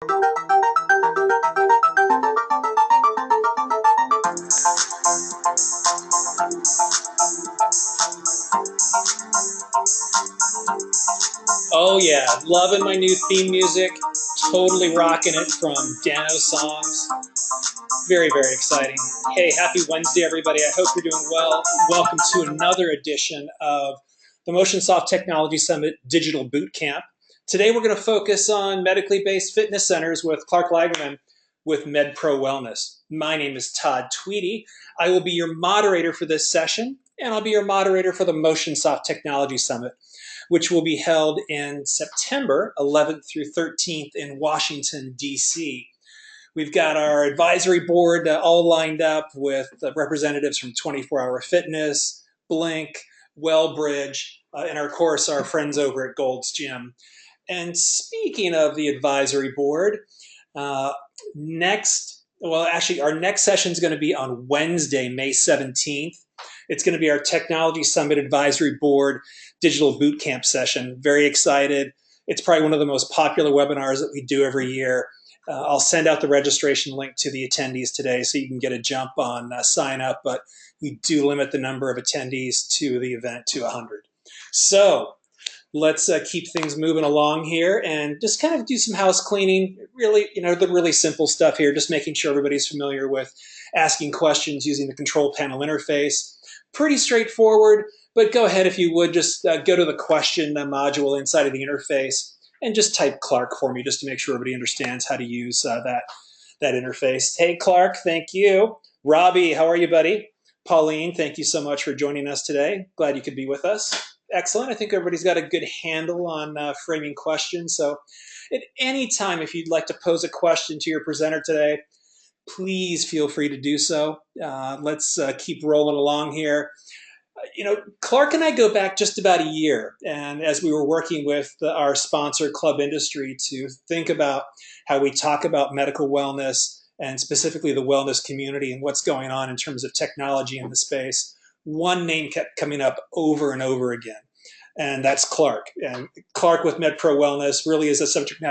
Oh yeah, loving my new theme music. Totally rocking it from Dano Songs. Very, very exciting. Hey, happy Wednesday, everybody. I hope you're doing well. Welcome to another edition of the Motionsoft Technology Summit Digital Bootcamp. Today, we're going to focus on medically based fitness centers with Clark Lagemann with MedPro Wellness. My name is Todd Tweedy. I will be your moderator for this session, and I'll be your moderator for the Motionsoft Technology Summit, which will be held in September 11th through 13th in Washington, D.C. We've got our advisory board all lined up with representatives from 24 Hour Fitness, Blink, Wellbridge, and of course our friends over at Gold's Gym. And speaking of the advisory board, our next session is going to be on Wednesday, May 17th. It's going to be our Technology Summit Advisory Board Digital Bootcamp session. Very excited. It's probably one of the most popular webinars that we do every year. I'll send out the registration link to the attendees today so you can get a jump on sign up, but we do limit the number of attendees to the event to 100. So let's keep things moving along here and just kind of do some house cleaning. Really, the really simple stuff here, just making sure everybody's familiar with asking questions using the control panel interface. Pretty straightforward, but go ahead if you would, just go to the question module inside of the interface and just type Clark for me just to make sure everybody understands how to use that interface. Hey, Clark, thank you. Robbie, how are you, buddy? Pauline, thank you so much for joining us today. Glad you could be with us. Excellent. I think everybody's got a good handle on framing questions. So at any time, if you'd like to pose a question to your presenter today, please feel free to do so. Let's keep rolling along here. Clark and I go back just about a year, and as we were working with our sponsor, Club Industry, to think about how we talk about medical wellness and specifically the wellness community and what's going on in terms of technology in the space, one name kept coming up over and over again, and that's Clark. And Clark with MedPro Wellness really is a subject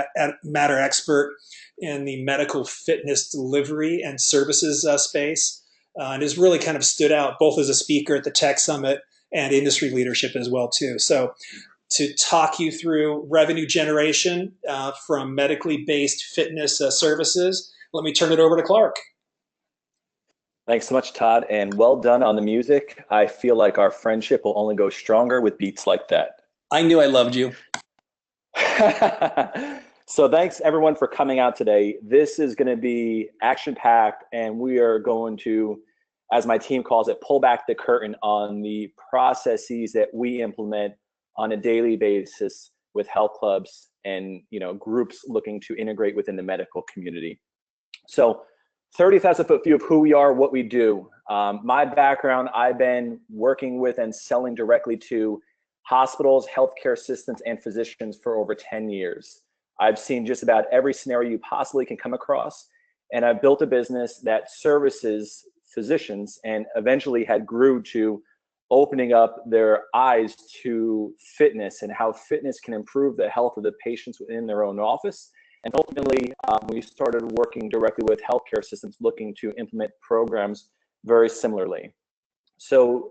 matter expert in the medical fitness delivery and services space. And has really kind of stood out both as a speaker at the Tech Summit and industry leadership as well too. So to talk you through revenue generation from medically based fitness services, let me turn it over to Clark. Thanks so much, Todd, and well done on the music. I feel like our friendship will only go stronger with beats like that. I knew I loved you. So thanks everyone for coming out today. This is going to be action-packed, and we are going to, as my team calls it, pull back the curtain on the processes that we implement on a daily basis with health clubs and groups looking to integrate within the medical community. So 30,000-foot view of who we are, what we do. My background, I've been working with and selling directly to hospitals, healthcare systems, and physicians for over 10 years. I've seen just about every scenario you possibly can come across, and I've built a business that services physicians and eventually had grew to opening up their eyes to fitness and how fitness can improve the health of the patients within their own office. And ultimately, we started working directly with healthcare systems looking to implement programs very similarly. So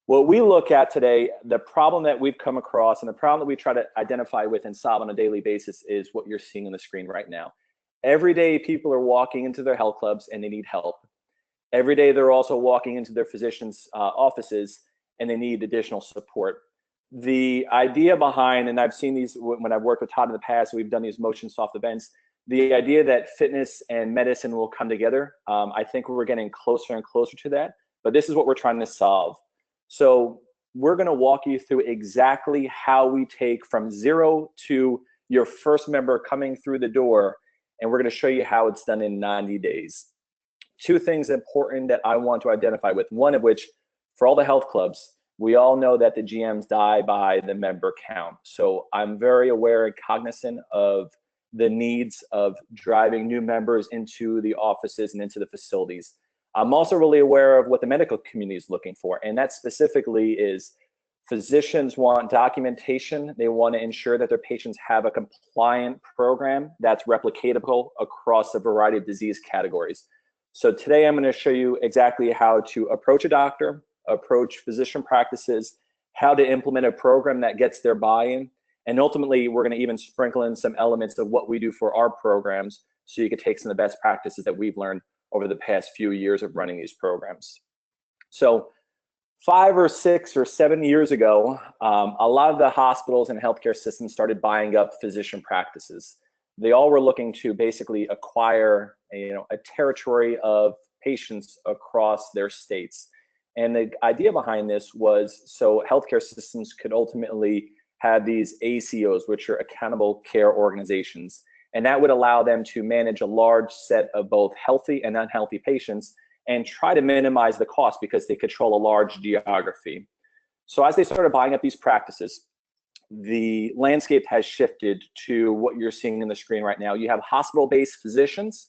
what we look at today, the problem that we've come across and the problem that we try to identify with and solve on a daily basis is what you're seeing on the screen right now. Every day, people are walking into their health clubs and they need help. Every day, they're also walking into their physicians' offices and they need additional support. The idea behind, and I've seen these when I've worked with Todd in the past, we've done these Motionsoft events, the idea that fitness and medicine will come together, I think we're getting closer and closer to that, but this is what we're trying to solve. So we're going to walk you through exactly how we take from zero to your first member coming through the door, and we're going to show you how it's done in 90 days. Two things important that I want to identify with, one of which, for all the health clubs, we all know that the GMs die by the member count. So I'm very aware and cognizant of the needs of driving new members into the offices and into the facilities. I'm also really aware of what the medical community is looking for, and that specifically is Physicians want documentation. They want to ensure that their patients have a compliant program that's replicatable across a variety of disease categories. So today I'm going to show you exactly how to approach a doctor, approach physician practices, how to implement a program that gets their buy-in, and ultimately we're going to even sprinkle in some elements of what we do for our programs so you can take some of the best practices that we've learned over the past few years of running these programs. So 5 or 6 or 7 years ago, a lot of the hospitals and healthcare systems started buying up physician practices. They all were looking to basically acquire a territory of patients across their states. And the idea behind this was so healthcare systems could ultimately have these ACOs, which are accountable care organizations. And that would allow them to manage a large set of both healthy and unhealthy patients and try to minimize the cost because they control a large geography. So as they started buying up these practices, the landscape has shifted to what you're seeing in the screen right now. You have hospital-based physicians,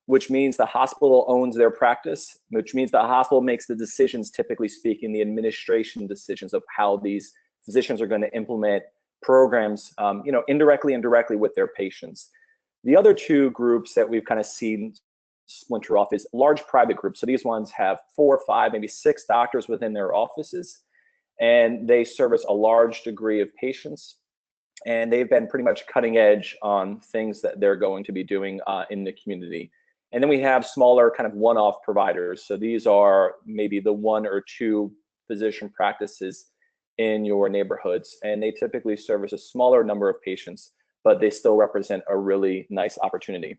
which means the hospital owns their practice, which means the hospital makes the decisions, typically speaking, the administration decisions of how these physicians are going to implement programs, indirectly and directly with their patients. The other two groups that we've kind of seen splinter off is large private groups. So these ones have 4, 5, maybe 6 doctors within their offices, and they service a large degree of patients. And they've been pretty much cutting edge on things that they're going to be doing in the community. And then we have smaller kind of one-off providers. So these are maybe the 1 or 2 physician practices in your neighborhoods, and they typically service a smaller number of patients, but they still represent a really nice opportunity.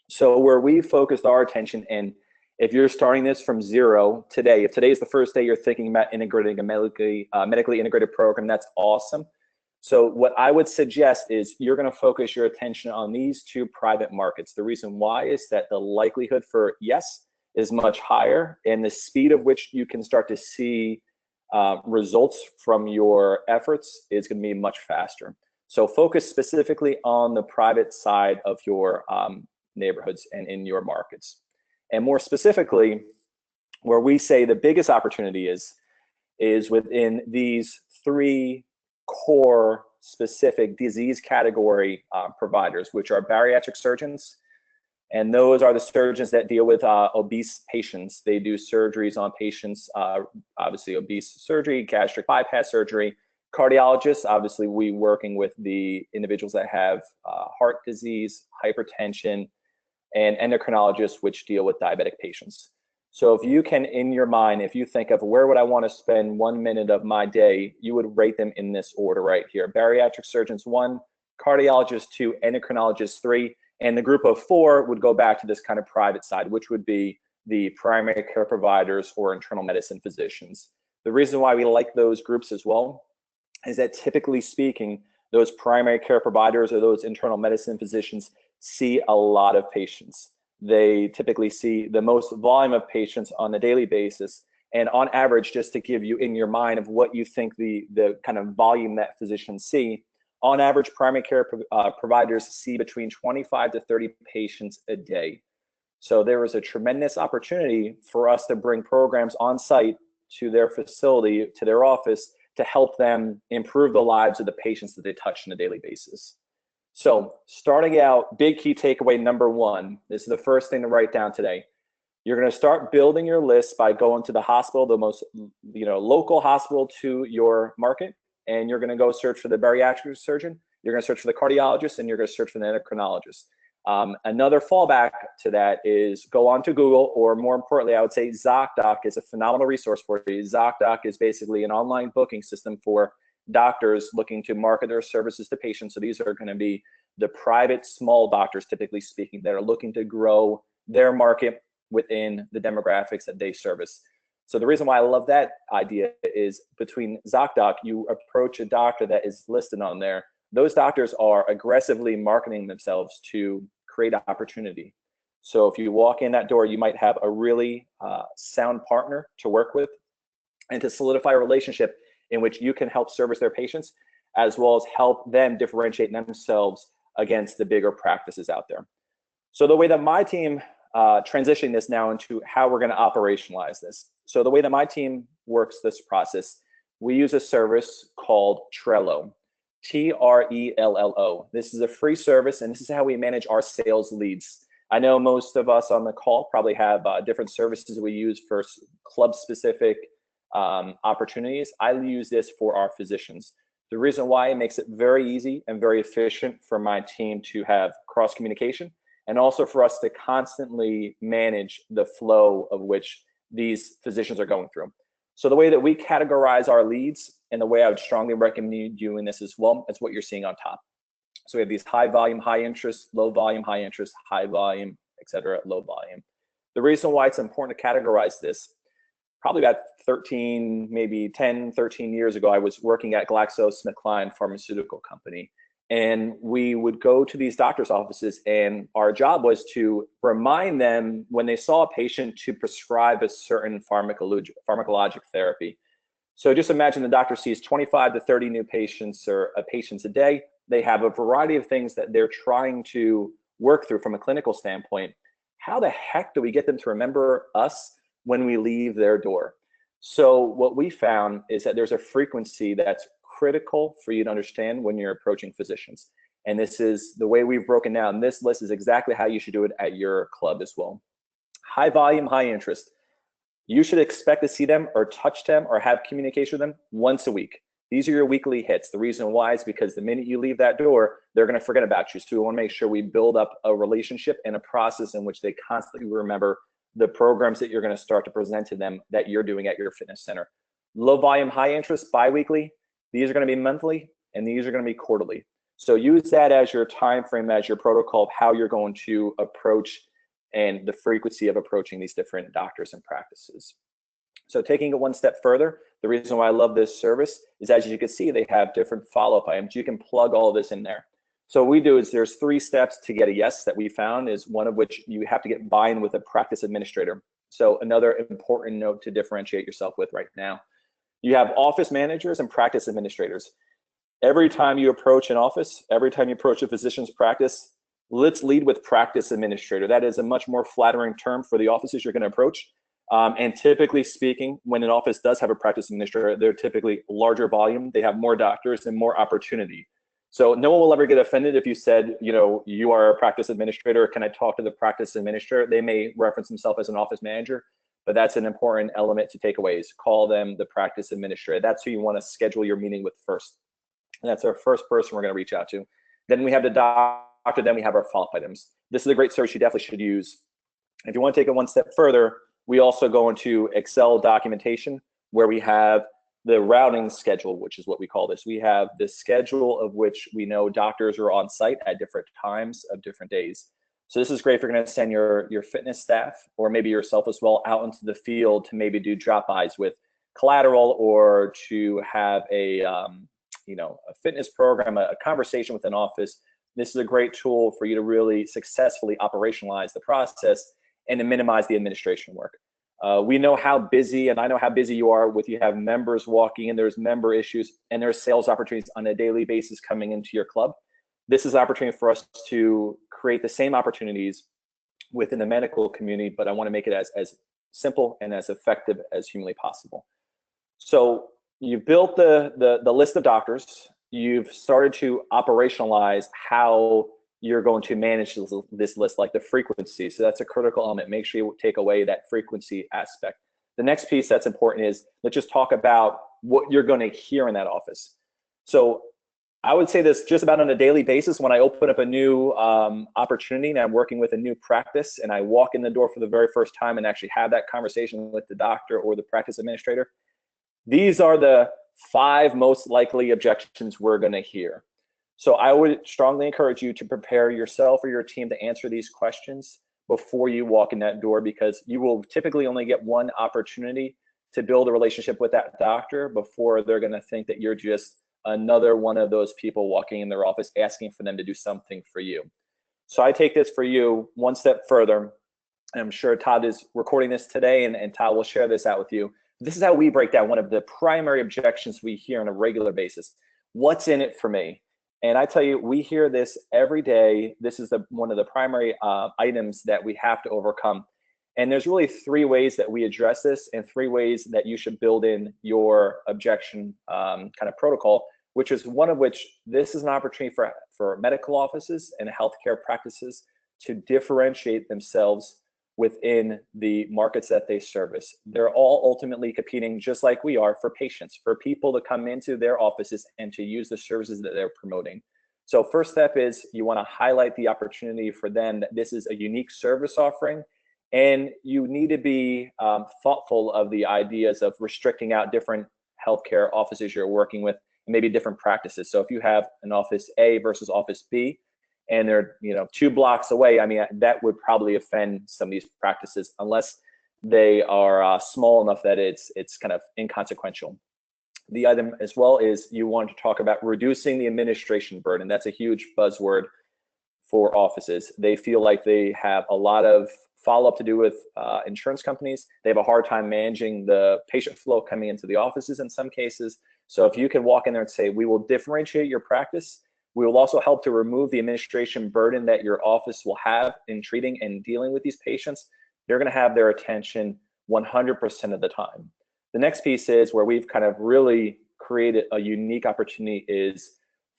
So where we focused our attention, and if you're starting this from zero today, if today is the first day you're thinking about integrating a medically integrated program, that's awesome. So what I would suggest is you're going to focus your attention on these 2 private markets. The reason why is that the likelihood for yes is much higher, and the speed of which you can start to see results from your efforts is going to be much faster. So focus specifically on the private side of your neighborhoods and in your markets. And more specifically, where we say the biggest opportunity is within these 3 core specific disease category providers, which are bariatric surgeons. And those are the surgeons that deal with obese patients. They do surgeries on patients, obviously obese surgery, gastric bypass surgery. Cardiologists, obviously we working with the individuals that have heart disease, hypertension, and endocrinologists, which deal with diabetic patients. So if you can, in your mind, if you think of where would I want to spend 1 minute of my day, you would rate them in this order right here. Bariatric surgeons 1, cardiologists 2, endocrinologists 3, and the group of 4 would go back to this kind of private side, which would be the primary care providers or internal medicine physicians. The reason why we like those groups as well is that typically speaking, those primary care providers or those internal medicine physicians see a lot of patients. They typically see the most volume of patients on a daily basis. And on average, just to give you in your mind of what you think the kind of volume that physicians see, on average, primary care providers see between 25 to 30 patients a day. So there is a tremendous opportunity for us to bring programs on site to their facility, to their office, to help them improve the lives of the patients that they touch on a daily basis. So starting out, big key takeaway number 1, this is the first thing to write down today. You're going to start building your list by going to the hospital, the most local hospital to your market, and you're going to go search for the bariatric surgeon, you're going to search for the cardiologist, and you're going to search for the endocrinologist. Another fallback to that is go on to Google, or more importantly, I would say ZOCDOC is a phenomenal resource for you. ZOCDOC is basically an online booking system for doctors looking to market their services to patients. So these are going to be the private small doctors, typically speaking, that are looking to grow their market within the demographics that they service. So the reason why I love that idea is between ZOCDOC, you approach a doctor that is listed on there. Those doctors are aggressively marketing themselves to create opportunity. So if you walk in that door, you might have a really sound partner to work with and to solidify a relationship in which you can help service their patients, as well as help them differentiate themselves against the bigger practices out there. So the way that my team transitioning this now into how we're going to operationalize this. So the way that my team works this process, we use a service called Trello, Trello. This is a free service, and this is how we manage our sales leads. I know most of us on the call probably have different services we use for club-specific opportunities. I use this for our physicians. The reason why, it makes it very easy and very efficient for my team to have cross-communication, and also for us to constantly manage the flow of which these physicians are going through. So the way that we categorize our leads, and the way I would strongly recommend you doing this as well, is what you're seeing on top. So we have these high volume, high interest, low volume, high interest, high volume, etc., low volume. The reason why it's important to categorize this, probably about 13, maybe 10, 13 years ago, I was working at GlaxoSmithKline pharmaceutical company. And we would go to these doctors' offices, and our job was to remind them when they saw a patient to prescribe a certain pharmacologic therapy. So just imagine the doctor sees 25 to 30 new patients or patients a day. They have a variety of things that they're trying to work through from a clinical standpoint. How the heck do we get them to remember us when we leave their door? So what we found is that there's a frequency that's critical for you to understand when you're approaching physicians. And this is the way we've broken down this list, is exactly how you should do it at your club as well. High volume, high interest. You should expect to see them or touch them or have communication with them once a week. These are your weekly hits. The reason why is because the minute you leave that door, they're going to forget about you. So we want to make sure we build up a relationship and a process in which they constantly remember the programs that you're going to start to present to them that you're doing at your fitness center. Low volume, high interest, bi-weekly. These are going to be monthly, and these are going to be quarterly. So use that as your time frame, as your protocol of how you're going to approach and the frequency of approaching these different doctors and practices. So taking it one step further, the reason why I love this service is, as you can see, they have different follow-up items. You can plug all of this in there. So what we do is there's 3 steps to get a yes that we found, is one of which you have to get buy-in with a practice administrator. So another important note to differentiate yourself with right now. You have office managers and practice administrators. Every time you approach an office, every time you approach a physician's practice, let's lead with practice administrator. That is a much more flattering term for the offices you're going to approach. And typically speaking, when an office does have a practice administrator, they're typically larger volume. They have more doctors and more opportunity. So no one will ever get offended if you said, you know, you are a practice administrator. Can I talk to the practice administrator? They may reference themselves as an office manager, but that's an important element to take away, is call them the practice administrator. That's who you want to schedule your meeting with first. And that's our first person we're going to reach out to. Then we have the doctor, then we have our follow-up items. This is a great service you definitely should use. If you want to take it one step further, we also go into Excel documentation, where we have the routing schedule, which is what we call this. We have the schedule of which we know doctors are on site at different times of different days. So this is great if you're going to send your fitness staff, or maybe yourself as well, out into the field to maybe do drop-bys with collateral, or to have a a fitness program, a conversation with an office. This is a great tool for you to really successfully operationalize the process and to minimize the administration work. We know how busy, and I know how busy you are with, you have members walking in, there's member issues, and there's sales opportunities on a daily basis coming into your club. This is an opportunity for us to create the same opportunities within the medical community, but I want to make it as simple and as effective as humanly possible. So you've built the list of doctors. You've started to operationalize how you're going to manage this list, like the frequency. So that's a critical element. Make sure you take away that frequency aspect. The next piece that's important is, let's just talk about what you're going to hear in that office. So I would say this just about on a daily basis. When I open up a new opportunity and I'm working with a new practice, and I walk in the door for the very first time and actually have that conversation with the doctor or the practice administrator, these are the 5 most likely objections we're going to hear. So I would strongly encourage you to prepare yourself or your team to answer these questions before you walk in that door, because you will typically only get one opportunity to build a relationship with that doctor before they're going to think that you're just another one of those people walking in their office asking for them to do something for you. So I take this for you one step further. I'm sure Todd is recording this today, and Todd will share this out with you. This is how we break down one of the primary objections we hear on a regular basis. What's in it for me? And I tell you, we hear this every day. This is one of the primary items that we have to overcome. And there's really 3 ways that we address this, and 3 ways that you should build in your objection kind of protocol, which is one of which this is an opportunity for medical offices and healthcare practices to differentiate themselves within the markets that they service. They're all ultimately competing, just like we are, for patients, for people to come into their offices and to use the services that they're promoting. So first step is you want to highlight the opportunity for them that this is a unique service offering, and you need to be thoughtful of the ideas of restricting out different healthcare offices you're working with, and maybe different practices. So if you have an office A versus office B, and they're 2 blocks away, I mean, that would probably offend some of these practices unless they are small enough that it's kind of inconsequential. The item as well is you want to talk about reducing the administration burden. That's a huge buzzword for offices. They feel like they have a lot of follow-up to do with insurance companies. They have a hard time managing the patient flow coming into the offices in some cases. So if you can walk in there and say, we will differentiate your practice, we will also help to remove the administration burden that your office will have in treating and dealing with these patients, they're going to have their attention 100% of the time. The next piece is where we've kind of really created a unique opportunity is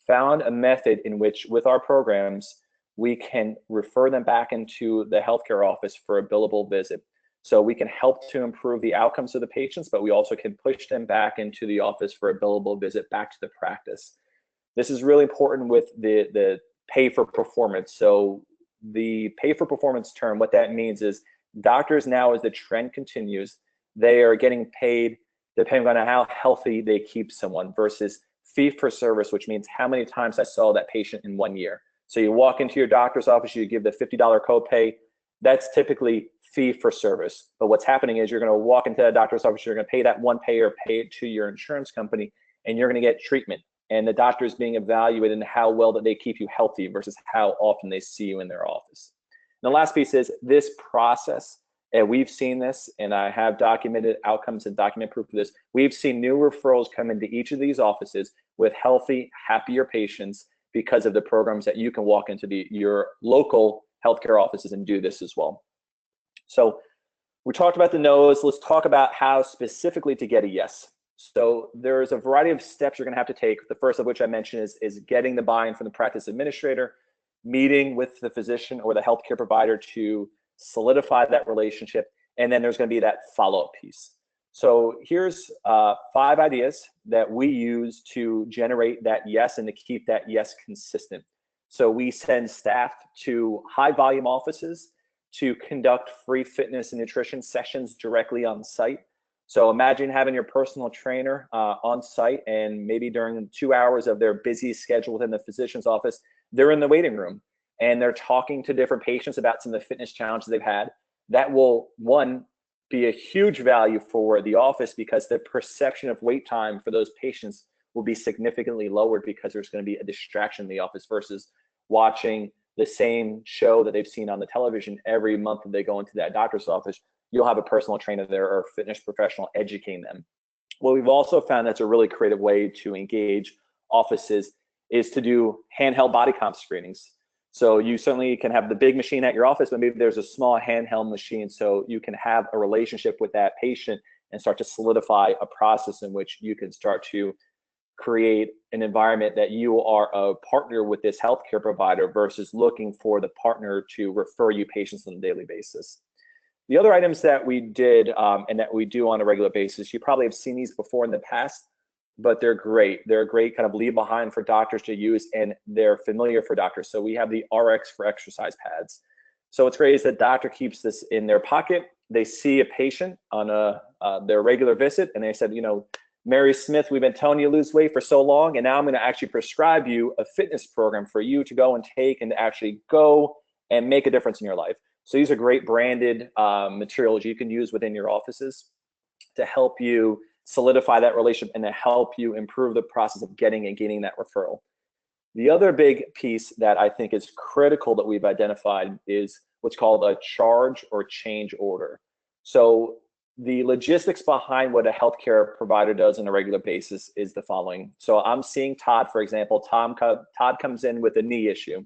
found a method in which with our programs, we can refer them back into the healthcare office for a billable visit. So we can help to improve the outcomes of the patients, but we also can push them back into the office for a billable visit back to the practice. This is really important with the pay for performance. So the pay for performance term, what that means is doctors now, as the trend continues, they are getting paid depending on how healthy they keep someone versus fee for service, which means how many times I saw that patient in 1 year. So you walk into your doctor's office, you give the $50 copay, that's typically fee for service. But what's happening is you're going to walk into that doctor's office, you're going to pay that one payer, pay it to your insurance company, and you're going to get treatment. And the doctor is being evaluated in how well that they keep you healthy versus how often they see you in their office. And the last piece is this process, and we've seen this, and I have documented outcomes and document proof of this. We've seen new referrals come into each of these offices with healthy, happier patients because of the programs that you can walk into your local healthcare offices and do this as well. So we talked about the no's. Let's talk about how specifically to get a yes. So there's a variety of steps you're going to have to take. The first of which I mentioned is getting the buy-in from the practice administrator, meeting with the physician or the healthcare provider to solidify that relationship, and then there's going to be that follow-up piece. So here's 5 ideas that we use to generate that yes and to keep that yes consistent. So we send staff to high-volume offices to conduct free fitness and nutrition sessions directly on site. So imagine having your personal trainer on site, and maybe during 2 hours of their busy schedule within the physician's office, they're in the waiting room and they're talking to different patients about some of the fitness challenges they've had. That will, one, be a huge value for the office because the perception of wait time for those patients will be significantly lowered because there's going to be a distraction in the office versus watching the same show that they've seen on the television every month that they go into that doctor's office. You'll have a personal trainer there or a fitness professional educating them. What we've also found that's a really creative way to engage offices is to do handheld body comp screenings. So you certainly can have the big machine at your office, but maybe there's a small handheld machine so you can have a relationship with that patient and start to solidify a process in which you can start to create an environment that you are a partner with this healthcare provider versus looking for the partner to refer you patients on a daily basis. The other items that we did and that we do on a regular basis, you probably have seen these before in the past, but they're great. They're a great kind of leave behind for doctors to use, and they're familiar for doctors. So we have the RX for exercise pads. So what's great is that doctor keeps this in their pocket. They see a patient on their regular visit, and they said, you know, Mary Smith, we've been telling you to lose weight for so long, and now I'm going to actually prescribe you a fitness program for you to go and take and to actually go and make a difference in your life. So these are great branded materials you can use within your offices to help you solidify that relationship and to help you improve the process of getting and gaining that referral. The other big piece that I think is critical that we've identified is what's called a charge or change order. So the logistics behind what a healthcare provider does on a regular basis is the following. So I'm seeing Todd, for example. Todd comes in with a knee issue.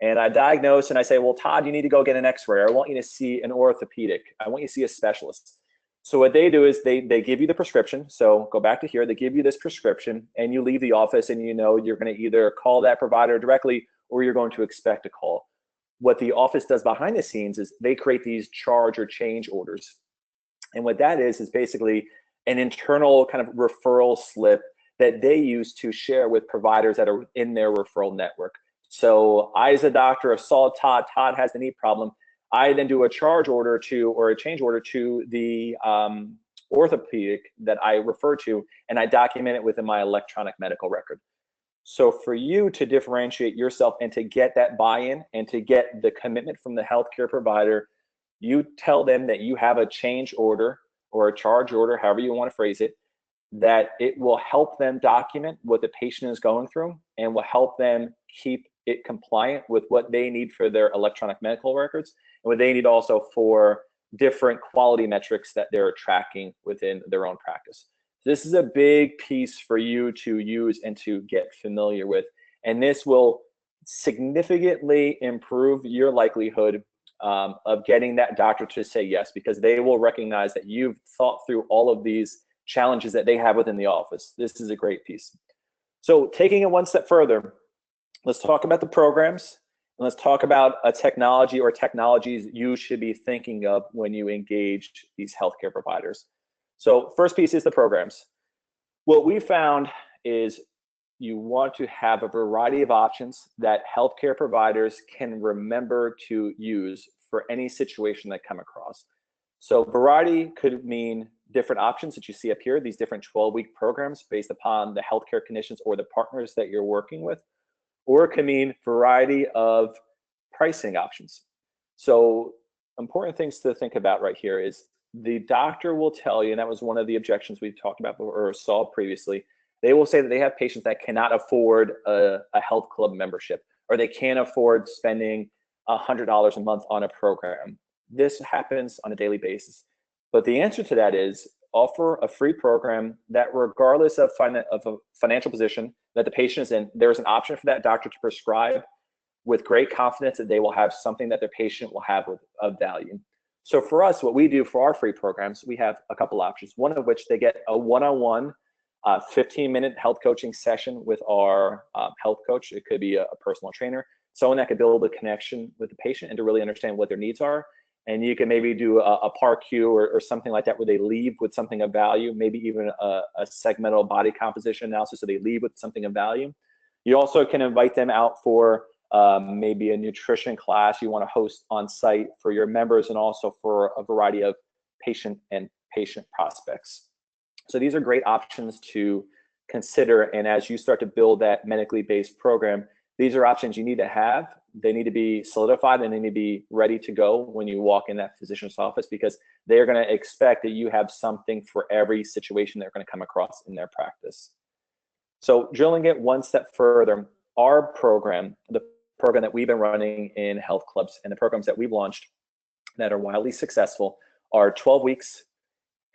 And I diagnose and I say, well, Todd, you need to go get an x-ray. I want you to see an orthopedic. I want you to see a specialist. So what they do is they give you the prescription. So go back to here, they give you this prescription and you leave the office and you know you're going to either call that provider directly or you're going to expect a call. What the office does behind the scenes is they create these charge or change orders. And what that is basically an internal kind of referral slip that they use to share with providers that are in their referral network. So I, as a doctor, saw Todd has the knee problem. I then do a charge order to, or a change order to the orthopedic that I refer to, and I document it within my electronic medical record. So for you to differentiate yourself and to get that buy-in and to get the commitment from the healthcare provider, you tell them that you have a change order or a charge order, however you want to phrase it, that it will help them document what the patient is going through and will help them keep it compliant with what they need for their electronic medical records and what they need also for different quality metrics that they're tracking within their own practice. This is a big piece for you to use and to get familiar with. And this will significantly improve your likelihood of getting that doctor to say yes, because they will recognize that you've thought through all of these challenges that they have within the office. This is a great piece. So taking it one step further, let's talk about the programs, and let's talk about a technology or technologies you should be thinking of when you engage these healthcare providers. So first piece is the programs. What we found is you want to have a variety of options that healthcare providers can remember to use for any situation that come across. So variety could mean different options that you see up here, these different 12-week programs based upon the healthcare conditions or the partners that you're working with, or it can mean variety of pricing options. So important things to think about right here is the doctor will tell you, and that was one of the objections we talked about or saw previously, they will say that they have patients that cannot afford a health club membership, or they can't afford spending $100 a month on a program. This happens on a daily basis. But the answer to that is offer a free program that regardless of a financial position that the patient is in, there's an option for that doctor to prescribe with great confidence that they will have something that their patient will have of value. So for us, what we do for our free programs, we have a couple options, one of which they get a one-on-one 15-minute health coaching session with our health coach. It could be a personal trainer, someone that could build a connection with the patient and to really understand what their needs are. And you can maybe do a PAR-Q or something like that where they leave with something of value, maybe even a segmental body composition analysis so they leave with something of value. You also can invite them out for maybe a nutrition class you want to host on site for your members and also for a variety of patient prospects. So these are great options to consider. And as you start to build that medically based program, these are options you need to have. They need to be solidified and they need to be ready to go when you walk in that physician's office, because they're going to expect that you have something for every situation they're going to come across in their practice. So drilling it one step further, our program, the program that we've been running in health clubs and the programs that we've launched that are wildly successful are 12 weeks,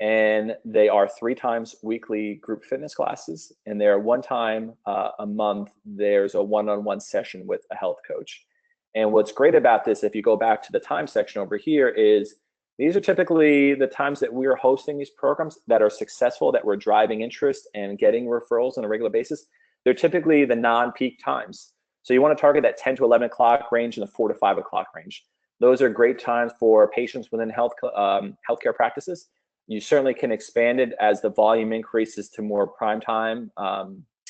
and they are 3 times weekly group fitness classes, and they're 1 time a month. There's a one-on-one session with a health coach. And what's great about this, if you go back to the time section over here, is these are typically the times that we are hosting these programs that are successful, that we're driving interest and getting referrals on a regular basis. They're typically the non-peak times. So you want to target that 10 to 11 o'clock range and the 4 to 5 o'clock range. Those are great times for patients within healthcare practices. You certainly can expand it as the volume increases to more prime time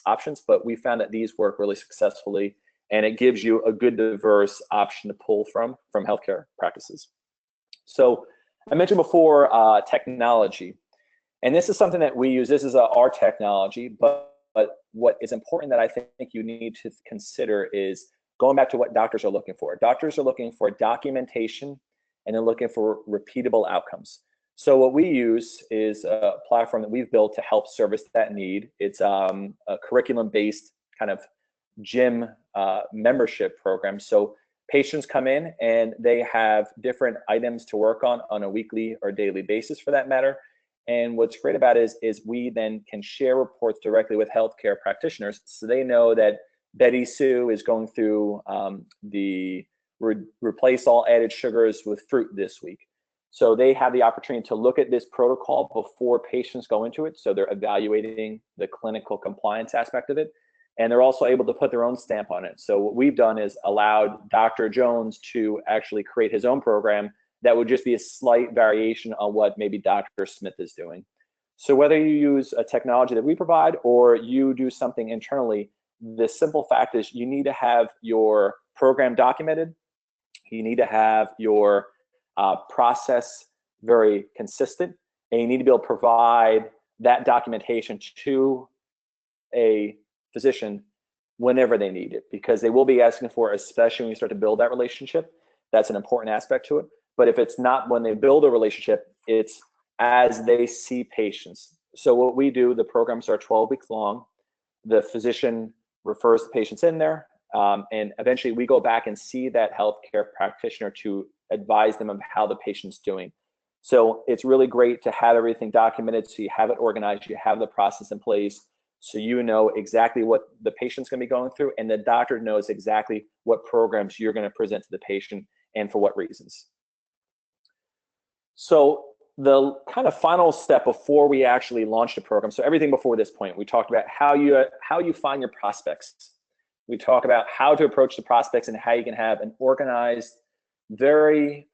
options, but we found that these work really successfully, and it gives you a good diverse option to pull from healthcare practices. So I mentioned before technology, and this is something that we use. This is our technology, but what is important that I think you need to consider is going back to what doctors are looking for. Doctors are looking for documentation and they're looking for repeatable outcomes. So what we use is a platform that we've built to help service that need. It's a curriculum-based kind of gym membership program. So patients come in and they have different items to work on a weekly or daily basis for that matter. And what's great about it is we then can share reports directly with healthcare practitioners so they know that Betty Sue is going through the replace all added sugars with fruit this week. So they have the opportunity to look at this protocol before patients go into it. So they're evaluating the clinical compliance aspect of it. And they're also able to put their own stamp on it. So what we've done is allowed Dr. Jones to actually create his own program that would just be a slight variation on what maybe Dr. Smith is doing. So whether you use a technology that we provide or you do something internally, the simple fact is you need to have your program documented. You need to have your process very consistent, and you need to be able to provide that documentation to a physician whenever they need it, because they will be asking for it, especially when you start to build that relationship. That's an important aspect to it. But if it's not when they build a relationship, it's as they see patients. So what we do, the programs are 12 weeks long. The physician refers the patients in there, and eventually we go back and see that healthcare practitioner to advise them of how the patient's doing. So it's really great to have everything documented, so you have it organized, you have the process in place, so you know exactly what the patient's going to be going through, and the doctor knows exactly what programs you're going to present to the patient and for what reasons. So the kind of final step before we actually launch the program, so everything before this point, we talked about how you find your prospects. We talk about how to approach the prospects and how you can have an organized, very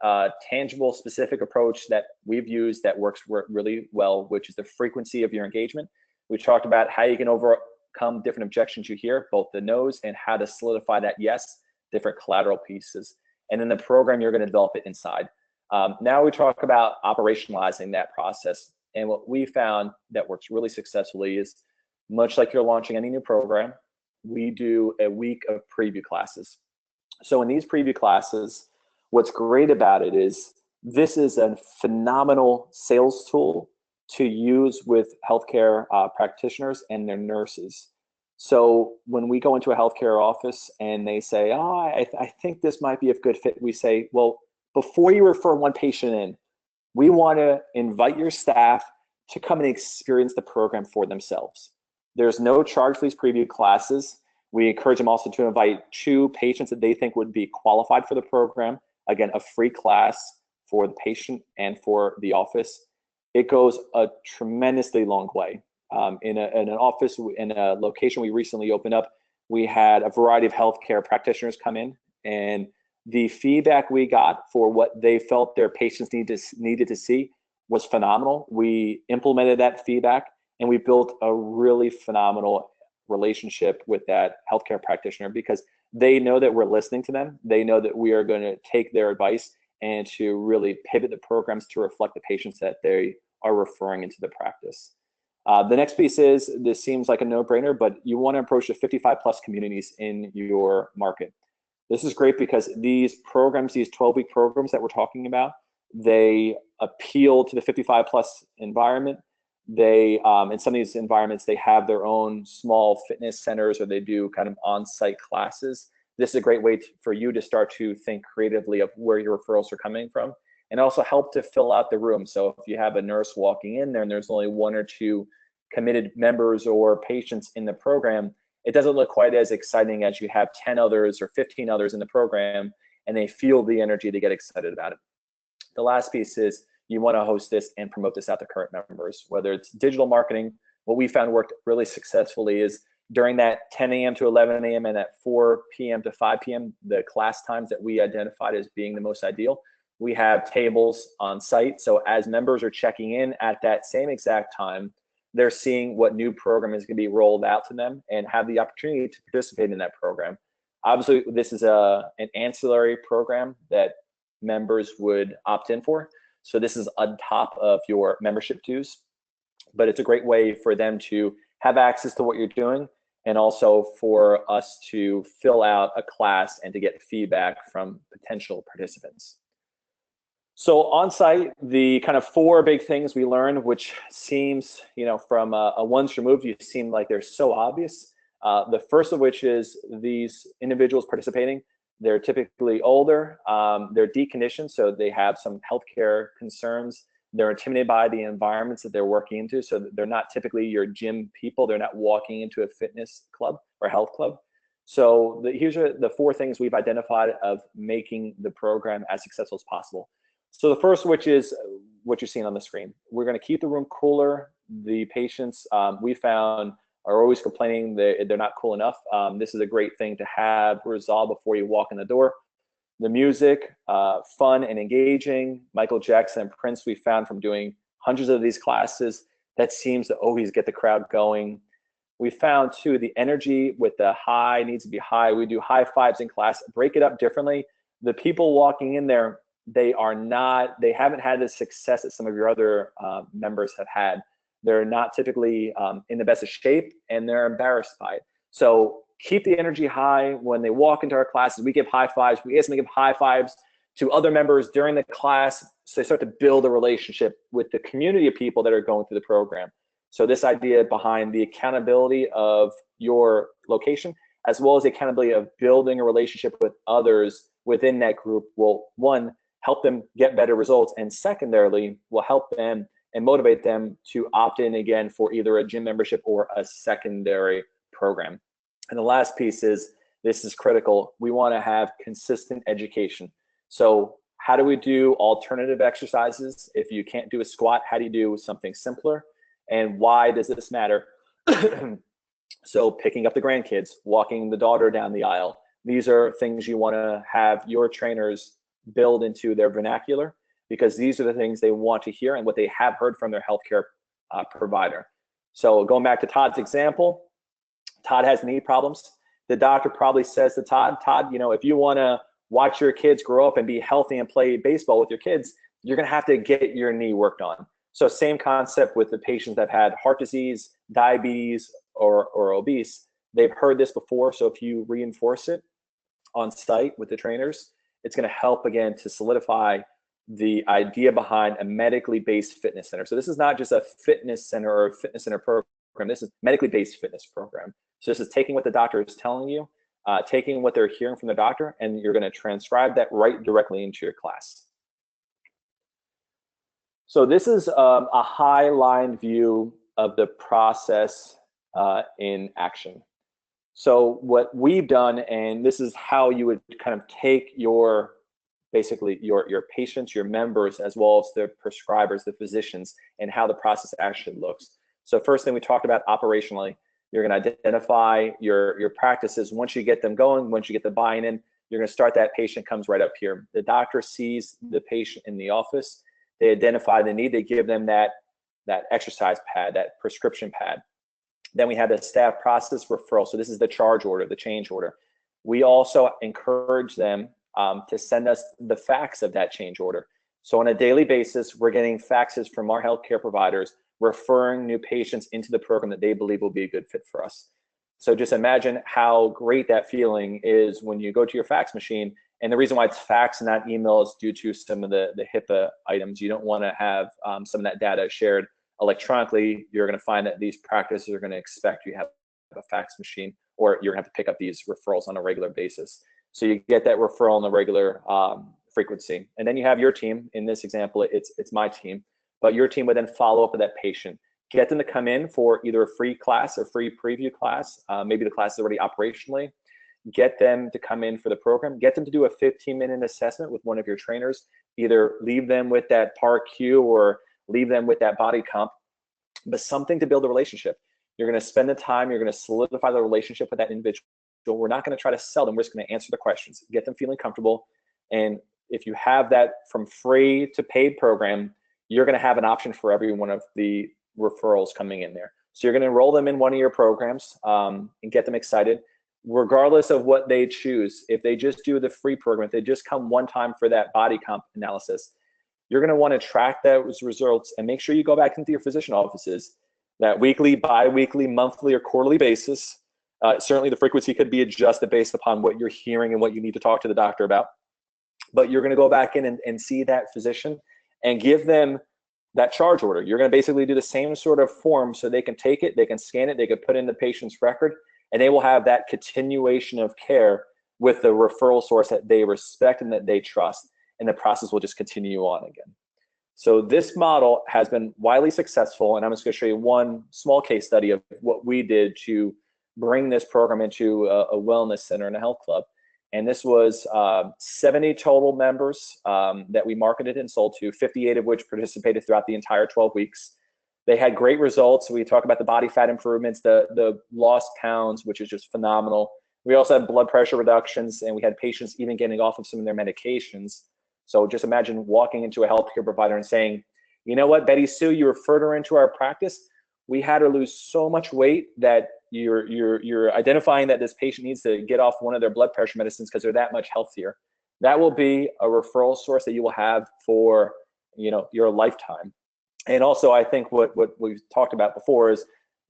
tangible, specific approach that we've used that works really well, which is the frequency of your engagement. We talked about how you can overcome different objections you hear, both the no's, and how to solidify that yes, different collateral pieces. And then the program, you're going to develop it inside. Now we talk about operationalizing that process. And what we found that works really successfully is, much like you're launching any new program, we do a week of preview classes. So in these preview classes, what's great about it is this is a phenomenal sales tool to use with healthcare practitioners and their nurses. So when we go into a healthcare office and they say, oh, I think this might be a good fit, we say, well, before you refer one patient in, we want to invite your staff to come and experience the program for themselves. There's no charge for these preview classes. We encourage them also to invite 2 patients that they think would be qualified for the program. Again, a free class for the patient and for the office. It goes a tremendously long way. In an office, in a location we recently opened up, we had a variety of healthcare practitioners come in, and the feedback we got for what they felt their patients needed to see was phenomenal. We implemented that feedback, and we built a really phenomenal relationship with that healthcare practitioner, because they know that we're listening to them. They know that we are going to take their advice and to really pivot the programs to reflect the patients that they are referring into the practice. The next piece is, this seems like a no-brainer, but you want to approach the 55+ communities in your market. This is great because these programs, these 12-week programs that we're talking about, they appeal to the 55+ environment. They, in some of these environments, they have their own small fitness centers, or they do kind of on-site classes. This is a great way for you to start to think creatively of where your referrals are coming from, and also help to fill out the room. So if you have a nurse walking in there and there's only 1 or 2 committed members or patients in the program, it doesn't look quite as exciting as you have 10 others or 15 others in the program, and they feel the energy to get excited about it. The last piece is, you want to host this and promote this out to current members, whether it's digital marketing. What we found worked really successfully is during that 10 a.m. to 11 a.m. and that 4 p.m. to 5 p.m., the class times that we identified as being the most ideal, we have tables on site. So as members are checking in at that same exact time, they're seeing what new program is going to be rolled out to them and have the opportunity to participate in that program. Obviously, this is an ancillary program that members would opt in for. So this is on top of your membership dues, but it's a great way for them to have access to what you're doing, and also for us to fill out a class and to get feedback from potential participants. So on site, the kind of 4 big things we learned, which seems, from a once removed, you seem like they're so obvious. The first of which is, these individuals participating, they're typically older, they're deconditioned, so they have some healthcare concerns. They're intimidated by the environments that they're working into, so they're not typically your gym people. They're not walking into a fitness club or health club. So here's the 4 things we've identified of making the program as successful as possible. So the first, which is what you're seeing on the screen, we're going to keep the room cooler. The patients we found are always complaining that they're not cool enough. This is a great thing to have resolved before you walk in the door. The music, fun and engaging. Michael Jackson and Prince, we found from doing hundreds of these classes, that seems to always get the crowd going. We found too, the energy with the high needs to be high. We do high fives in class, break it up differently. The people walking in there, they haven't had the success that some of your other members have had. They're not typically in the best of shape, and they're embarrassed by it. So keep the energy high when they walk into our classes. We give high fives. We ask them to give high fives to other members during the class, so they start to build a relationship with the community of people that are going through the program. So this idea behind the accountability of your location, as well as the accountability of building a relationship with others within that group, will, one, help them get better results, and secondarily, will help them and motivate them to opt in again for either a gym membership or a secondary program. And the last piece is, this is critical, we want to have consistent education. So how do we do alternative exercises? If you can't do a squat, how do you do something simpler? And why does this matter? So picking up the grandkids, walking the daughter down the aisle, these are things you want to have your trainers build into their vernacular, because these are the things they want to hear and what they have heard from their healthcare provider. So going back to Todd's example, Todd has knee problems. The doctor probably says to Todd, if you want to watch your kids grow up and be healthy and play baseball with your kids, you're going to have to get your knee worked on. So same concept with the patients that have had heart disease, diabetes, or obese. They've heard this before, so if you reinforce it on site with the trainers, it's going to help again to solidify the idea behind a medically based fitness center. So this is not just a fitness center or a fitness center program. This is medically based fitness program. So this is taking what the doctor is telling you, taking what they're hearing from the doctor, and you're going to transcribe that right directly into your class. So this is a high-line view of the process in action. So what we've done, and this is how you would kind of take your, basically your patients, your members, as well as the prescribers, the physicians, and how the process actually looks. So first thing we talked about operationally, you're going to identify your practices. Once you get them going, once you get the buy-in in, you're going to start that patient comes right up here. The doctor sees the patient in the office. They identify the need. They give them that exercise pad, that prescription pad. Then we have the staff process referral. So this is the charge order, the change order. We also encourage them to send us the fax of that change order. So on a daily basis, we're getting faxes from our healthcare providers referring new patients into the program that they believe will be a good fit for us. So just imagine how great that feeling is when you go to your fax machine. And the reason why it's fax and not email is due to some of the HIPAA items. You don't want to have some of that data shared electronically. You're going to find that these practices are going to expect you have a fax machine, or you're going to have to pick up these referrals on a regular basis. So you get that referral on a regular frequency. And then you have your team. In this example, it's my team. But your team would then follow up with that patient, get them to come in for either a free class or free preview class. Maybe the class is already operationally. Get them to come in for the program, get them to do a 15-minute assessment with one of your trainers, either leave them with that PAR-Q or leave them with that body comp, but something to build a relationship. You're going to spend the time, you're going to solidify the relationship with that individual. We're not going to try to sell them, we're just going to answer the questions, get them feeling comfortable. And if you have that from free to paid program, you're going to have an option for every one of the referrals coming in there. So you're going to enroll them in one of your programs and get them excited. Regardless of what they choose, if they just do the free program, if they just come one time for that body comp analysis, you're going to want to track those results and make sure you go back into your physician offices that weekly, bi-weekly, monthly, or quarterly basis. Certainly the frequency could be adjusted based upon what you're hearing and what you need to talk to the doctor about. But you're going to go back in and see that physician and give them that charge order. You're going to basically do the same sort of form so they can take it, they can scan it, they can put in the patient's record, and they will have that continuation of care with the referral source that they respect and that they trust, and the process will just continue on again. So this model has been widely successful, and I'm just going to show you one small case study of what we did to bring this program into a wellness center and a health club. And this was 70 total members that we marketed and sold to, 58 of which participated throughout the entire 12 weeks. They had great results. We talk about the body fat improvements, the lost pounds, which is just phenomenal. We also had blood pressure reductions, and we had patients even getting off of some of their medications. So just imagine walking into a healthcare provider and saying, you know what, Betty Sue, you referred her into our practice. We had her lose so much weight that you're identifying that this patient needs to get off one of their blood pressure medicines because they're that much healthier. That will be a referral source that you will have for, you know, your lifetime. And also, I think what we've talked about before is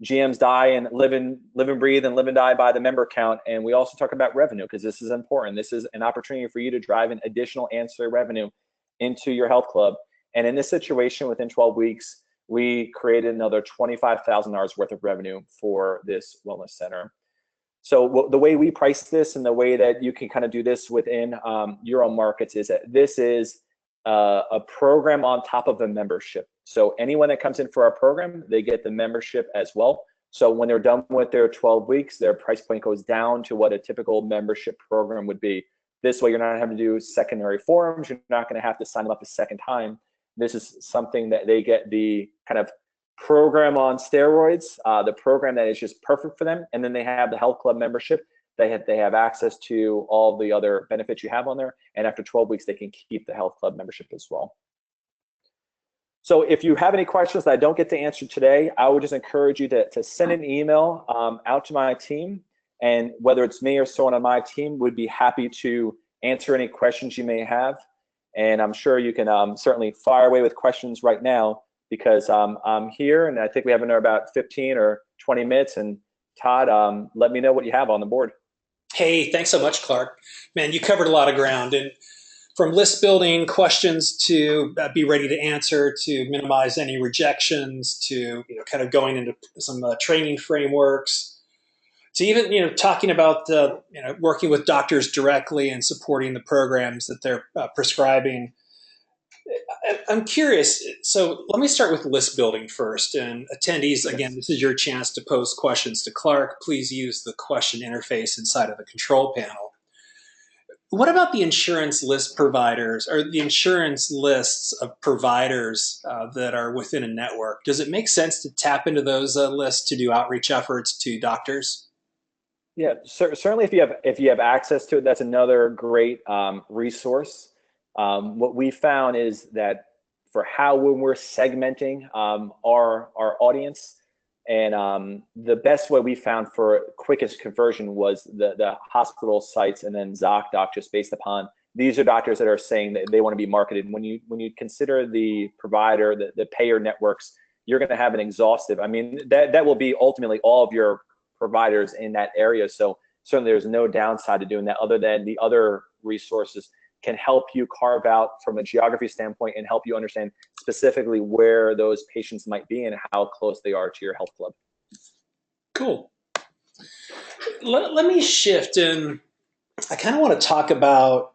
GMs die and live and breathe and live and die by the member count. And we also talk about revenue, because this is important. This is an opportunity for you to drive an additional ancillary revenue into your health club. And in this situation, within 12 weeks, we created another $25,000 worth of revenue for this wellness center. So the way we price this and the way that you can kind of do this within your own markets is that this is a program on top of a membership. So anyone that comes in for our program, they get the membership as well. So when they're done with their 12 weeks, their price point goes down to what a typical membership program would be. This way, you're not having to do secondary forms. You're not going to have to sign them up a second time. This is something that they get the kind of program on steroids, the program that is just perfect for them. And then they have the health club membership. They have access to all the other benefits you have on there. And after 12 weeks, they can keep the health club membership as well. So if you have any questions that I don't get to answer today, I would just encourage you to send an email out to my team. And whether it's me or someone on my team, would be happy to answer any questions you may have. And I'm sure you can certainly fire away with questions right now, because I'm here, and I think we have another about 15 or 20 minutes. And Todd, let me know what you have on the board. Hey, thanks so much, Clark. Man, you covered a lot of ground, and from list building questions to be ready to answer, to minimize any rejections, to kind of going into some training frameworks, to even talking about working with doctors directly and supporting the programs that they're prescribing. I'm curious. So let me start with list building first. And attendees, again, this is your chance to pose questions to Clark. Please use the question interface inside of the control panel. What about the insurance list providers, or the insurance lists of providers that are within a network? Does it make sense to tap into those lists to do outreach efforts to doctors? Yeah, certainly if you have access to it, that's another great resource. What we found is that for when we're segmenting our audience, and the best way we found for quickest conversion was the hospital sites, and then ZOCDOC, just based upon these are doctors that are saying that they want to be marketed. When you consider the provider, the payer networks, you're going to have an exhaustive. I mean, that will be ultimately all of your providers in that area. So certainly there's no downside to doing that, other than the other resources can help you carve out from a geography standpoint and help you understand specifically where those patients might be and how close they are to your health club. Cool. Let me shift, and I kind of want to talk about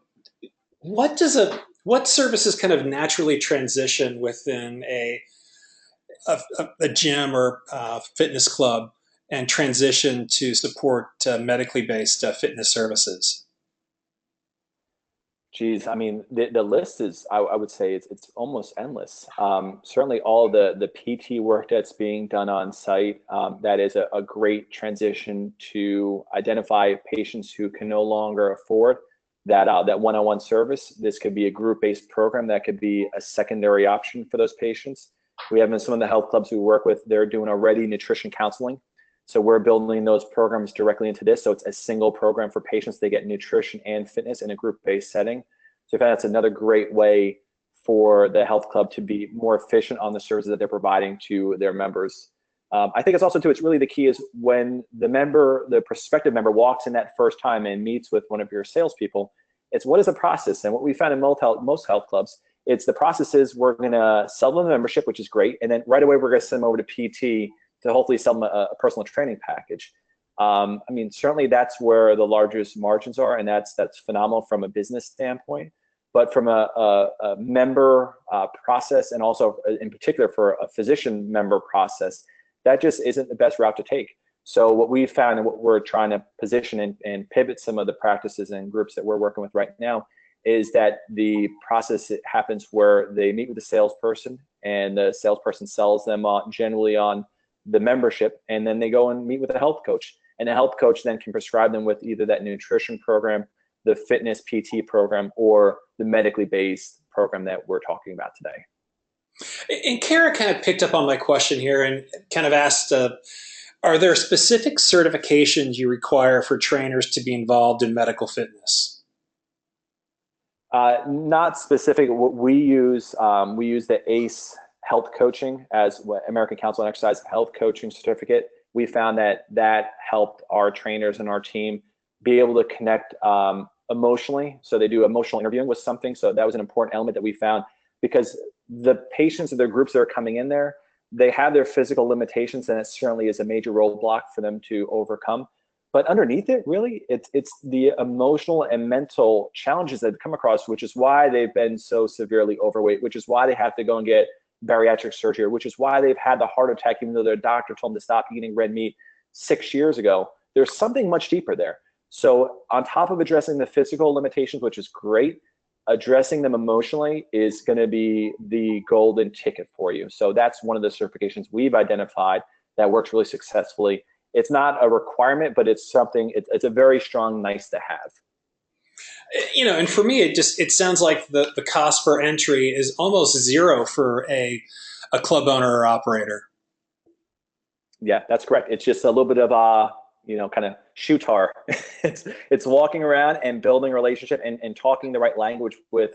what services kind of naturally transition within a gym or fitness club and transition to support medically based fitness services. Geez, I mean, the list is, I would say it's almost endless. Certainly all the PT work that's being done on site, that is a great transition to identify patients who can no longer afford that one-on-one service. This could be a group-based program. That could be a secondary option for those patients. We have in some of the health clubs we work with, they're doing already nutrition counseling. So we're building those programs directly into this. So it's a single program for patients. They get nutrition and fitness in a group-based setting. So that's another great way for the health club to be more efficient on the services that they're providing to their members. I think it's also it's really the key is when the prospective member walks in that first time and meets with one of your salespeople, it's what is the process? And what we found in most health clubs, it's the process is we're going to sell them the membership, which is great. And then right away, we're going to send them over to PT to hopefully sell them a personal training package. I mean, certainly that's where the largest margins are, and that's phenomenal from a business standpoint. But from a member process, and also in particular for a physician member process, that just isn't the best route to take. So what we found and what we're trying to position and pivot some of the practices and groups that we're working with right now is that the process happens where they meet with the salesperson, and the salesperson sells them generally on the membership, and then they go and meet with a health coach, and the health coach then can prescribe them with either that nutrition program, the fitness PT program, or the medically based program that we're talking about today. And Kara kind of picked up on my question here and kind of asked, are there specific certifications you require for trainers to be involved in medical fitness? Not specific. What we use the ACE health coaching as what American Council on Exercise health coaching certificate. We found that helped our trainers and our team be able to connect emotionally. So they do emotional interviewing with something. So that was an important element that we found, because the patients of their groups that are coming in there, they have their physical limitations, and it certainly is a major roadblock for them to overcome. But underneath it, really, it's the emotional and mental challenges that come across, which is why they've been so severely overweight, which is why they have to go and get bariatric surgery, which is why they've had the heart attack, even though their doctor told them to stop eating red meat 6 years ago. There's something much deeper there. So on top of addressing the physical limitations, which is great, addressing them emotionally is going to be the golden ticket for you. So that's one of the certifications we've identified that works really successfully. It's not a requirement, but it's something, it's a very strong nice to have. You know, and for me, it sounds like the cost per entry is almost zero for a club owner or operator. Yeah, that's correct. It's just a little bit of kind of shootar. it's walking around and building a relationship and talking the right language with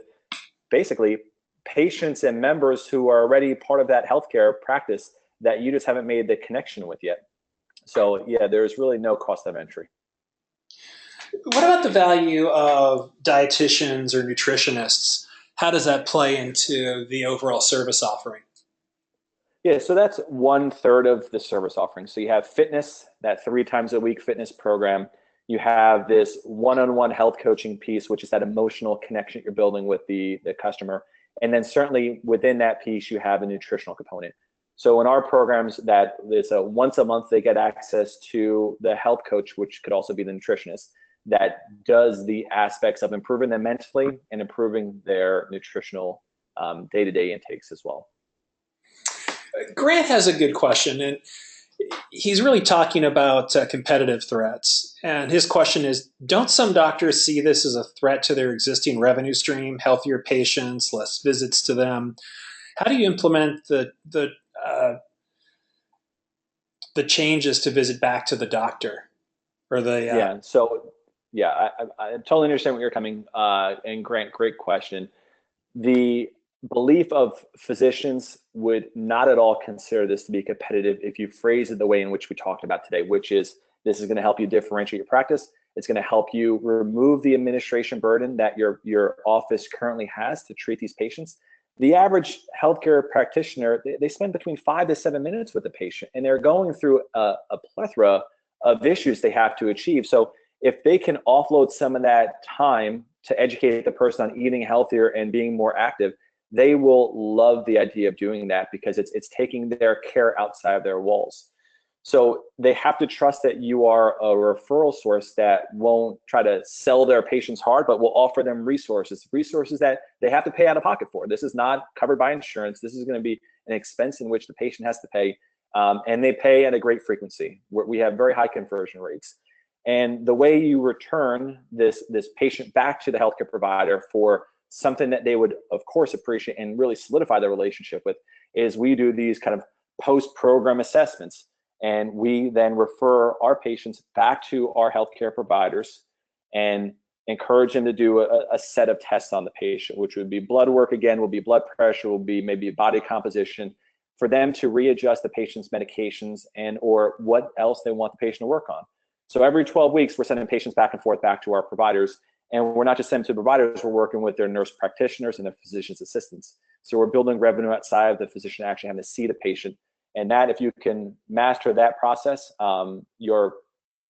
basically patients and members who are already part of that healthcare practice that you just haven't made the connection with yet. So yeah, there's really no cost of entry. What about the value of dietitians or nutritionists? How does that play into the overall service offering? Yeah, so that's 1/3 of the service offering. So you have fitness, that 3 times a week fitness program. You have this one-on-one health coaching piece, which is that emotional connection you're building with the customer. And then certainly within that piece, you have a nutritional component. So in our programs, that is a once a month, they get access to the health coach, which could also be the nutritionist, that does the aspects of improving them mentally and improving their nutritional day-to-day intakes as well. Grant has a good question, and he's really talking about competitive threats. And his question is, don't some doctors see this as a threat to their existing revenue stream, healthier patients, less visits to them? How do you implement the changes to visit back to the doctor? Or the I totally understand what you're coming. And Grant, great question. The belief of physicians would not at all consider this to be competitive if you phrase it the way in which we talked about today, which is this is going to help you differentiate your practice. It's going to help you remove the administration burden that your office currently has to treat these patients. The average healthcare practitioner, they spend between 5 to 7 minutes with the patient, and they're going through a plethora of issues they have to achieve. So if they can offload some of that time to educate the person on eating healthier and being more active, they will love the idea of doing that, because it's taking their care outside of their walls. So they have to trust that you are a referral source that won't try to sell their patients hard, but will offer them resources that they have to pay out of pocket for. This is not covered by insurance. This is going to be an expense in which the patient has to pay, and they pay at a great frequency. We have very high conversion rates. And the way you return this patient back to the healthcare provider for something that they would, of course, appreciate and really solidify their relationship with is we do these kind of post-program assessments. And we then refer our patients back to our healthcare providers and encourage them to do a set of tests on the patient, which would be blood work, again, will be blood pressure, will be maybe body composition, for them to readjust the patient's medications and or what else they want the patient to work on. So every 12 weeks, we're sending patients back and forth back to our providers. And we're not just sending to providers, we're working with their nurse practitioners and their physician's assistants. So we're building revenue outside of the physician actually having to see the patient. And that, if you can master that process, your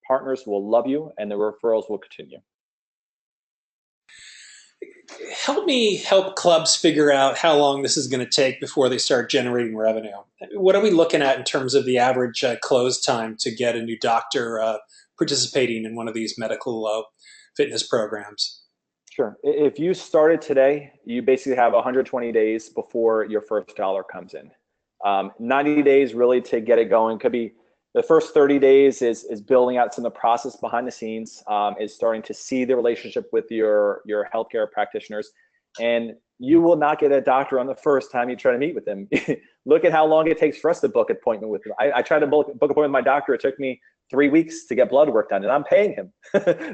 partners will love you and the referrals will continue. Help me help clubs figure out how long this is going to take before they start generating revenue. What are we looking at in terms of the average close time to get a new doctor participating in one of these medical fitness programs? Sure. If you started today, you basically have 120 days before your first dollar comes in. 90 days really to get it going. Could be the first 30 days is building out some of the process behind the scenes, is starting to see the relationship with your healthcare practitioners. And you will not get a doctor on the first time you try to meet with them. Look at how long it takes for us to book an appointment with them. I tried to book appointment with my doctor. It took me 3 weeks to get blood work done, and I'm paying him.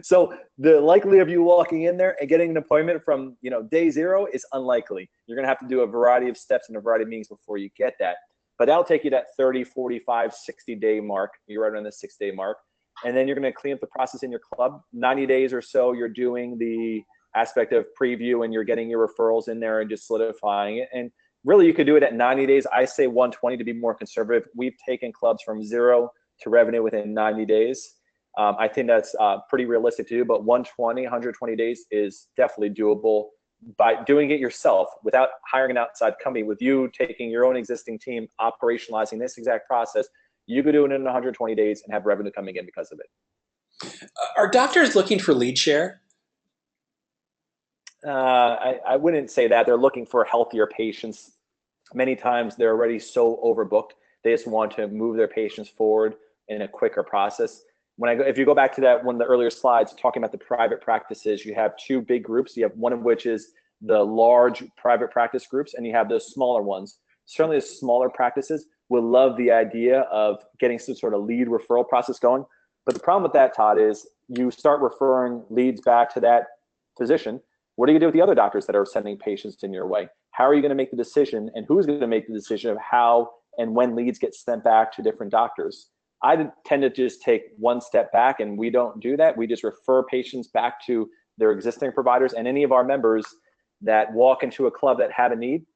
So the likelihood of you walking in there and getting an appointment from day zero is unlikely. You're going to have to do a variety of steps and a variety of meetings before you get that. But that'll take you that 30, 45, 60-day mark. You're right around the 6-day mark. And then you're going to clean up the process in your club. 90 days or so, you're doing the aspect of preview and you're getting your referrals in there and just solidifying it. And really, you could do it at 90 days. I say 120 to be more conservative. We've taken clubs from 0 to revenue within 90 days. I think that's pretty realistic to do, but 120 days is definitely doable by doing it yourself without hiring an outside company. With you taking your own existing team, operationalizing this exact process, you could do it in 120 days and have revenue coming in because of it. Are doctors looking for lead share? I wouldn't say that. They're looking for healthier patients. Many times they're already so overbooked. They just want to move their patients forward in a quicker process. If you go back to that one of the earlier slides talking about the private practices, you have two big groups. You have one of which is the large private practice groups, and you have those smaller ones. Certainly the smaller practices will love the idea of getting some sort of lead referral process going. But the problem with that, Todd, is you start referring leads back to that physician. What are you going to do with the other doctors that are sending patients in your way? How are you going to make the decision, and who's going to make the decision of how and when leads get sent back to different doctors? I tend to just take one step back, and we don't do that. We just refer patients back to their existing providers, and any of our members that walk into a club that have a need.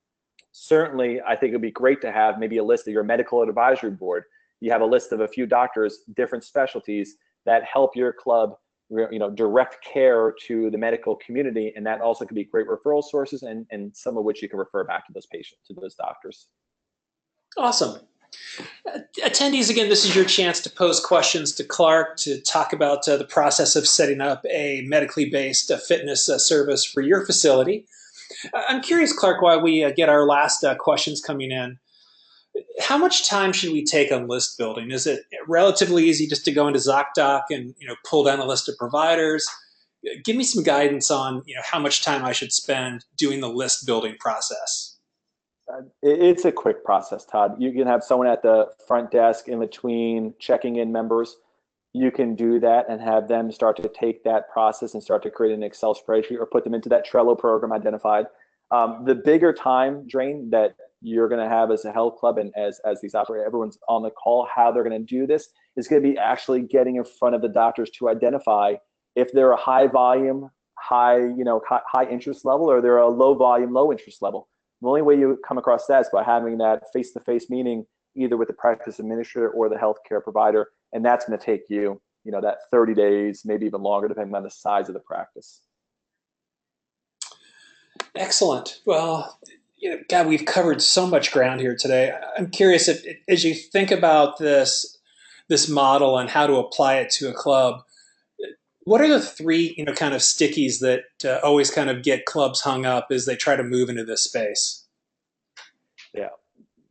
Certainly, I think it'd be great to have maybe a list of your medical advisory board. You have a list of a few doctors, different specialties that help your club, direct care to the medical community, and that also could be great referral sources, and some of which you can refer back to those patients, to those doctors. Awesome. Attendees, again, this is your chance to pose questions to Clark, to talk about the process of setting up a medically based fitness service for your facility. I'm curious, Clark, while we get our last questions coming in, how much time should we take on list building? Is it relatively easy just to go into ZOCDOC and pull down a list of providers? Give me some guidance on how much time I should spend doing the list building process. It's a quick process, Todd. You can have someone at the front desk in between checking in members. You can do that and have them start to take that process and start to create an Excel spreadsheet or put them into that Trello program identified. The bigger time drain that you're going to have as a health club and as these operators, everyone's on the call, how they're going to do this is going to be actually getting in front of the doctors to identify if they're a high volume, high interest level, or they're a low volume, low interest level. The only way you come across that is by having that face-to-face meeting either with the practice administrator or the healthcare provider, and that's going to take you, that 30 days, maybe even longer, depending on the size of the practice. Excellent. Well, God, we've covered so much ground here today. I'm curious if, as you think about this model and how to apply it to a club, what are the three, kind of stickies that always kind of get clubs hung up as they try to move into this space? Yeah.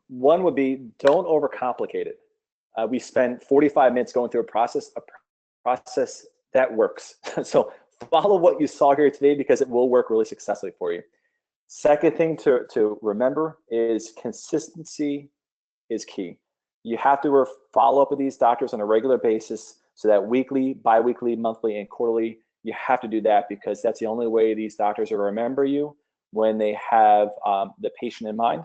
One would be, don't overcomplicate it. We spent 45 minutes going through a process that works. So follow what you saw here today because it will work really successfully for you. Second thing to remember is consistency is key. You have to follow up with these doctors on a regular basis, so that weekly, biweekly, monthly, and quarterly, you have to do that because that's the only way these doctors will remember you when they have the patient in mind.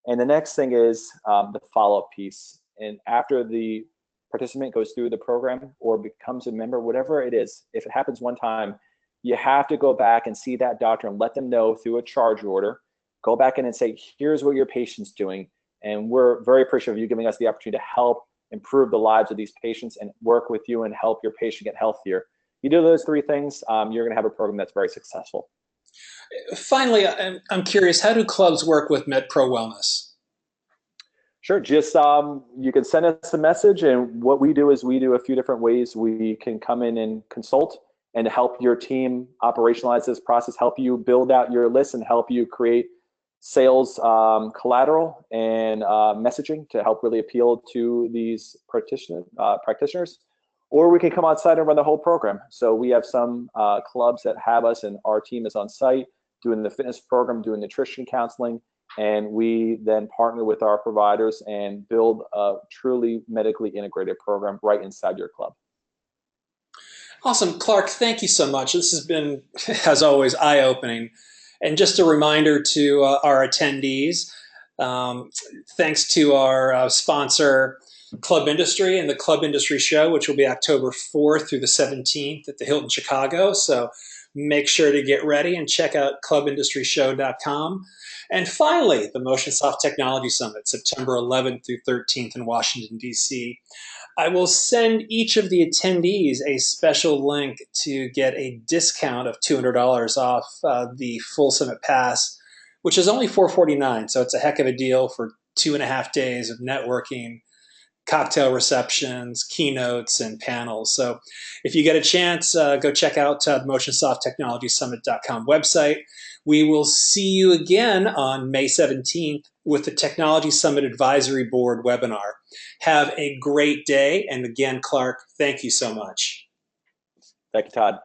And the next thing is the follow-up piece. And after the participant goes through the program or becomes a member, whatever it is, if it happens one time, you have to go back and see that doctor and let them know through a charge order. Go back in and say, here's what your patient's doing. And we're very appreciative of you giving us the opportunity to help improve the lives of these patients and work with you and help your patient get healthier. You do those three things, you're going to have a program that's very successful. Finally, I'm curious, how do clubs work with MedPro Wellness? Sure. Just you can send us a message, and what we do is we do a few different ways. We can come in and consult and help your team operationalize this process, help you build out your list, and help you create sales collateral and messaging to help really appeal to these practitioners. Or we can come on site and run the whole program. So we have some clubs that have us, and our team is on site doing the fitness program, doing nutrition counseling, and we then partner with our providers and build a truly medically integrated program right inside your club. Awesome. Clark, thank you so much. This has been, as always, eye-opening. And just a reminder to our attendees, um, thanks to our sponsor, Club Industry, and the Club Industry Show, which will be October 4th through the 17th at the Hilton Chicago. So make sure to get ready and check out clubindustryshow.com. And finally, the Motionsoft Technology Summit, September 11th through 13th in Washington, D.C. I will send each of the attendees a special link to get a discount of $200 off the full summit pass, which is only $449. So it's a heck of a deal for 2.5 days of networking, cocktail receptions, keynotes, and panels. So if you get a chance, go check out the MotionsoftTechnologySummit.com website. We will see you again on May 17th with the Technology Summit Advisory Board webinar. Have a great day. And again, Clark, thank you so much. Thank you, Todd.